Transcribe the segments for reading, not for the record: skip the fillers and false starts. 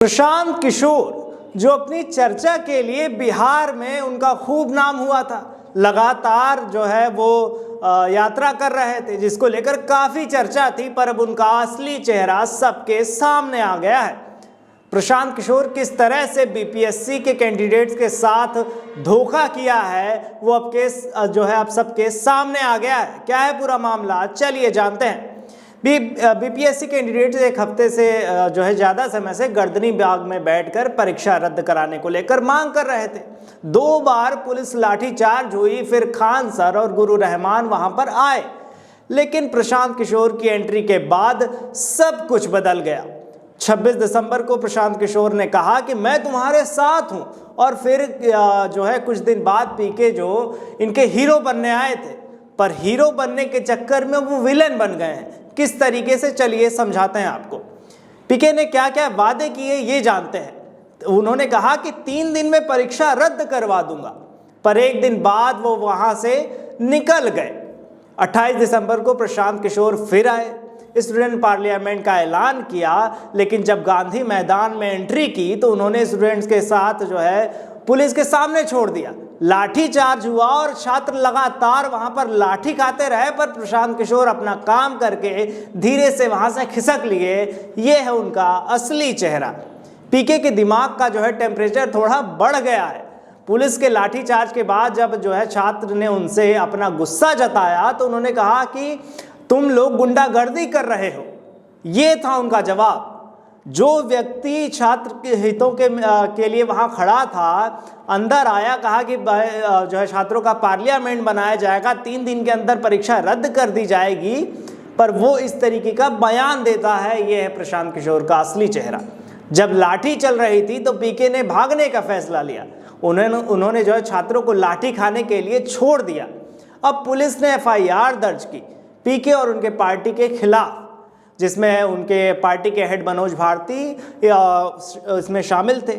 प्रशांत किशोर जो अपनी चर्चा के लिए बिहार में उनका खूब नाम हुआ था, लगातार जो है वो यात्रा कर रहे थे, जिसको लेकर काफ़ी चर्चा थी, पर अब उनका असली चेहरा सबके सामने आ गया है। प्रशांत किशोर किस तरह से बीपीएससी के कैंडिडेट्स के साथ धोखा किया है वो अब सबके सामने आ गया है। क्या है पूरा मामला, चलिए जानते हैं। बीपीएससी कैंडिडेट्स एक हफ्ते से ज़्यादा समय से गर्दनी बाग में बैठकर परीक्षा रद्द कराने को लेकर मांग कर रहे थे। 2 बार पुलिस लाठीचार्ज हुई, फिर खान सर और गुरु रहमान वहां पर आए, लेकिन प्रशांत किशोर की एंट्री के बाद सब कुछ बदल गया। 26 दिसंबर को प्रशांत किशोर ने कहा कि मैं तुम्हारे साथ हूं, और फिर कुछ दिन बाद पीके जो इनके हीरो बनने आए थे, पर हीरो बनने के चक्कर में वो विलेन बन गए हैं। किस तरीके से, चलिए समझाते हैं आपको। पीके ने क्या क्या वादे किए ये जानते हैं। उन्होंने कहा कि 3 दिन में परीक्षा रद्द करवा दूंगा, पर 1 दिन बाद वो वहां से निकल गए। 28 दिसंबर को प्रशांत किशोर फिर आए, स्टूडेंट पार्लियामेंट का ऐलान किया, लेकिन जब गांधी मैदान में एंट्री की तो उन्होंने स्टूडेंट्स के साथ पुलिस के सामने छोड़ दिया। लाठीचार्ज हुआ और छात्र लगातार वहां पर लाठी खाते रहे, पर प्रशांत किशोर अपना काम करके धीरे से वहां से खिसक लिए। ये है उनका असली चेहरा। पीके के दिमाग का टेम्परेचर थोड़ा बढ़ गया है। पुलिस के लाठीचार्ज के बाद जब छात्र ने उनसे अपना गुस्सा जताया तो उन्होंने कहा कि तुम लोग गुंडागर्दी कर रहे हो। ये था उनका जवाब। जो व्यक्ति छात्र के हितों के लिए वहां खड़ा था, अंदर आया, कहा कि छात्रों का पार्लियामेंट बनाया जाएगा, 3 दिन के अंदर परीक्षा रद्द कर दी जाएगी, पर वो इस तरीके का बयान देता है। ये है प्रशांत किशोर का असली चेहरा। जब लाठी चल रही थी तो पीके ने भागने का फैसला लिया। उन्होंने छात्रों को लाठी खाने के लिए छोड़ दिया। अब पुलिस ने एफआईआर दर्ज की पीके और उनके पार्टी के खिलाफ, जिसमें उनके पार्टी के हेड मनोज भारती इसमें शामिल थे।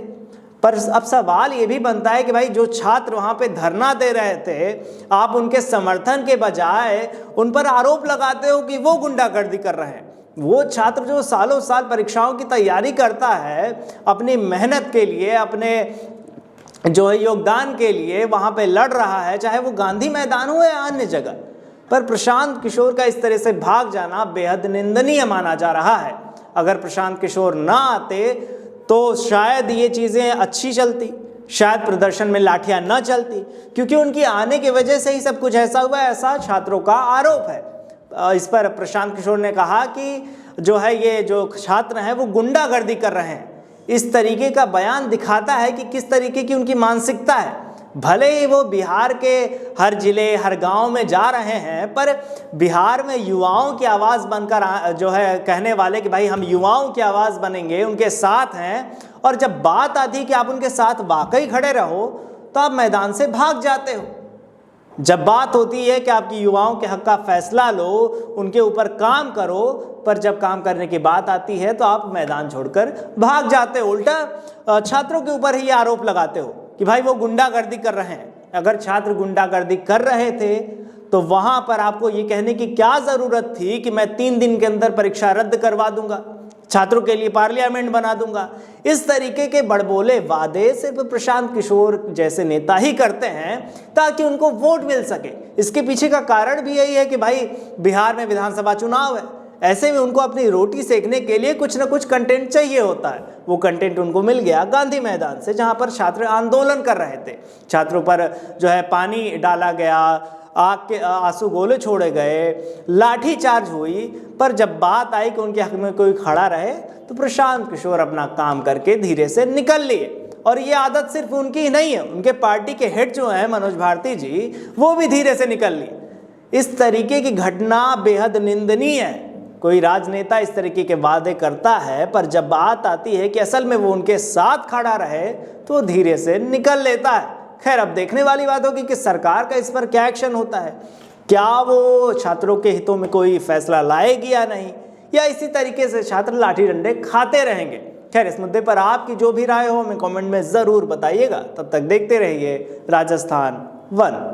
पर अब सवाल ये भी बनता है कि भाई जो छात्र वहाँ पे धरना दे रहे थे, आप उनके समर्थन के बजाय उन पर आरोप लगाते हो कि वो गुंडागर्दी कर रहे हैं। वो छात्र जो सालों साल परीक्षाओं की तैयारी करता है, अपनी मेहनत के लिए, अपने योगदान के लिए वहाँ पे लड़ रहा है, चाहे वो गांधी मैदान हो या अन्य जगह। पर प्रशांत किशोर का इस तरह से भाग जाना बेहद निंदनीय माना जा रहा है। अगर प्रशांत किशोर ना आते तो शायद ये चीज़ें अच्छी चलती, शायद प्रदर्शन में लाठियां न चलती, क्योंकि उनकी आने की वजह से ही सब कुछ ऐसा हुआ, ऐसा छात्रों का आरोप है। इस पर प्रशांत किशोर ने कहा कि ये जो छात्र हैं वो गुंडागर्दी कर रहे हैं। इस तरीके का बयान दिखाता है कि किस तरीके की उनकी मानसिकता है। भले ही वो बिहार के हर जिले, हर गांव में जा रहे हैं, पर बिहार में युवाओं की आवाज़ बनकर कहने वाले कि भाई हम युवाओं की आवाज़ बनेंगे, उनके साथ हैं। और जब बात आती है कि आप उनके साथ वाकई खड़े रहो, तो आप मैदान से भाग जाते हो। जब बात होती है कि आपकी युवाओं के हक का फैसला लो, उनके ऊपर काम करो, पर जब काम करने की बात आती है तो आप मैदान छोड़कर भाग जाते हो। उल्टा छात्रों के ऊपर ही आरोप लगाते हो कि भाई वो गुंडागर्दी कर रहे हैं। अगर छात्र गुंडागर्दी कर रहे थे तो वहां पर आपको ये कहने की क्या ज़रूरत थी कि मैं 3 दिन के अंदर परीक्षा रद्द करवा दूंगा, छात्रों के लिए पार्लियामेंट बना दूंगा। इस तरीके के बड़बोले वादे सिर्फ प्रशांत किशोर जैसे नेता ही करते हैं ताकि उनको वोट मिल सके। इसके पीछे का कारण भी यही है कि भाई बिहार में विधानसभा चुनाव है, ऐसे में उनको अपनी रोटी सेकने के लिए कुछ ना कुछ कंटेंट चाहिए होता है। वो कंटेंट उनको मिल गया गांधी मैदान से, जहां पर छात्र आंदोलन कर रहे थे। छात्रों पर पानी डाला गया, आग के आंसू गोले छोड़े गए, लाठीचार्ज हुई, पर जब बात आई कि उनके हक में कोई खड़ा रहे तो प्रशांत किशोर अपना काम करके धीरे से निकल लिए। और ये आदत सिर्फ उनकी ही नहीं है, उनके पार्टी के हेड मनोज भारती जी, वो भी धीरे से निकल लिए। इस तरीके की घटना बेहद निंदनीय है। कोई राजनेता इस तरीके के वादे करता है, पर जब बात आती है कि असल में वो उनके साथ खड़ा रहे तो धीरे से निकल लेता है। खैर, अब देखने वाली बात होगी कि सरकार का इस पर क्या एक्शन होता है। क्या वो छात्रों के हितों में कोई फैसला लाएगी या नहीं, या इसी तरीके से छात्र लाठी डंडे खाते रहेंगे। खैर, इस मुद्दे पर आपकी जो भी राय हो हमें कमेंट में ज़रूर बताइएगा। तब तक देखते रहिए राजस्थान 1।